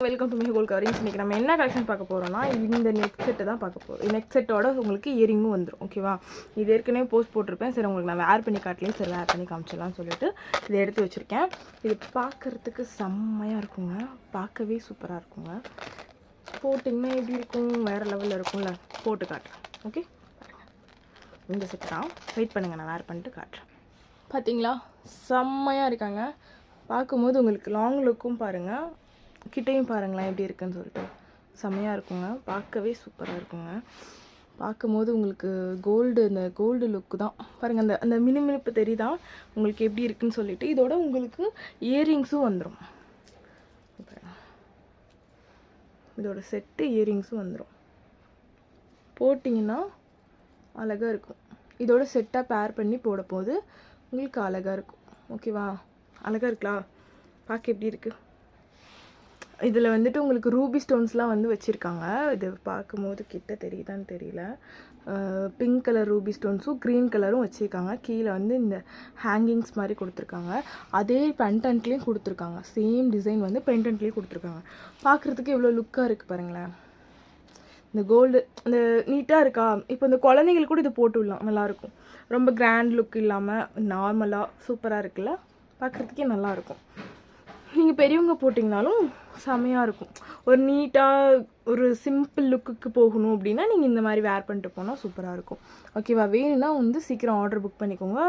Welcome to மெஹகோல் coverings. இன்றைக்கி நம்ம என்ன கலெக்ஷன் பார்க்க போகிறோம்னா இந்த நெக் செட்டை தான் பார்க்க போகிறோம். நெக் செட்டோட உங்களுக்கு இயரிங்கும் வந்துடும். ஓகேவா, இது ஏற்கனவே போஸ்ட் போட்டிருப்பேன். சரி, உங்களுக்கு நான் வேர் பண்ணி காட்டலையும் சரி வேர் பண்ணி காமிச்சிடலாம்னு சொல்லிட்டு இதை எடுத்து வச்சுருக்கேன். இது பார்க்குறதுக்கு செம்மையாக இருக்குங்க, பார்க்கவே சூப்பராக இருக்குங்க. போட்டிங்கன்னா எப்படி இருக்கும், வேறு லெவலில் இருக்கும்ல. போட்டு காட்டுறேன். ஓகே, இந்த செட்டு தான். வெயிட் பண்ணுங்கள், நான் வேர் பண்ணிட்டு காட்டுறேன். பார்த்தீங்களா, செம்மையாக இருக்காங்க. பார்க்கும்போது உங்களுக்கு லாங் லுக்கும் பாருங்கள், கிட்டையும் பாருங்களேன் எப்படி இருக்குன்னு சொல்லிட்டு செம்மையாக இருக்குங்க. பார்க்கவே சூப்பராக இருக்குங்க. பார்க்கும்போது உங்களுக்கு இந்த கோல்டு லுக்கு தான் பாருங்கள். அந்த மினுமினுப்பு தெரியுதா உங்களுக்கு எப்படி இருக்குன்னு சொல்லிட்டு. இதோட உங்களுக்கு இயரிங்ஸும் வந்துடும். இதோட செட்டு இயரிங்ஸும் வந்துடும். போட்டிங்கன்னா அழகாக இருக்கும். இதோட செட்டாக பேர் பண்ணி போட போது உங்களுக்கு அழகாக இருக்கும். ஓகேவா, அழகாக இருக்கலாம். பார்க்க எப்படி இருக்குது. இதில் வந்துட்டு உங்களுக்கு ரூபி ஸ்டோன்ஸ்லாம் வந்து வச்சுருக்காங்க. இது பார்க்கும்போது கிட்ட தெரியுதான்னு தெரியல. பிங்க் கலர் ரூபி ஸ்டோன்ஸும் க்ரீன் கலரும் வச்சுருக்காங்க. கீழே வந்து இந்த ஹேங்கிங்ஸ் மாதிரி கொடுத்துருக்காங்க. அதே பெண்டன்ட்லேயும் கொடுத்துருக்காங்க. சேம் டிசைன் வந்து பெண்டன்ட்லேயும் கொடுத்துருக்காங்க. பார்க்குறதுக்கு எவ்வளோ லுக்காக இருக்குது பாருங்களேன். இந்த கோல்டு இந்த நீட்டாக இருக்கா. இப்போ இந்த குழந்தைங்களுக்கு கூட இது போட்டு விடலாம், நல்லாயிருக்கும். ரொம்ப கிராண்ட் லுக் இல்லாமல் நார்மலாக சூப்பராக இருக்குல்ல, பார்க்குறதுக்கே நல்லாயிருக்கும். நீங்கள் பெரியவங்க போட்டிங்கனாலும் செமையாக இருக்கும். ஒரு நீட்டாக ஒரு சிம்பிள் லுக்குக்கு போகணும் அப்படின்னா நீங்கள் இந்த மாதிரி வேர் பண்ணிட்டு போனால் சூப்பராக இருக்கும். ஓகேவா, வேணும்னா வந்து சீக்கிரம் ஆர்டர் புக் பண்ணிக்கோங்க.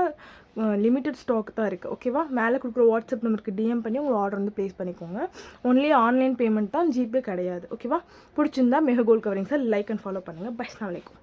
லிமிட்டட் ஸ்டாக் தான் இருக்குது. ஓகேவா, மேலே கொடுக்குற வாட்ஸ்அப் நம்பருக்கு டிஎம் பண்ணி உங்கள் ஆர்டர் வந்து ப்ளேஸ் பண்ணிக்கோங்க. ஒன்லி ஆன்லைன் பேமெண்ட் தான், ஜிபே கிடையாது. ஓகேவா, பிடிச்சிருந்தா மெஹகோல் கவரிங்ஸை லைக் அண்ட் ஃபாலோ பண்ணுங்கள். பை. அஸ்ஸலாமு அலைக்கும்.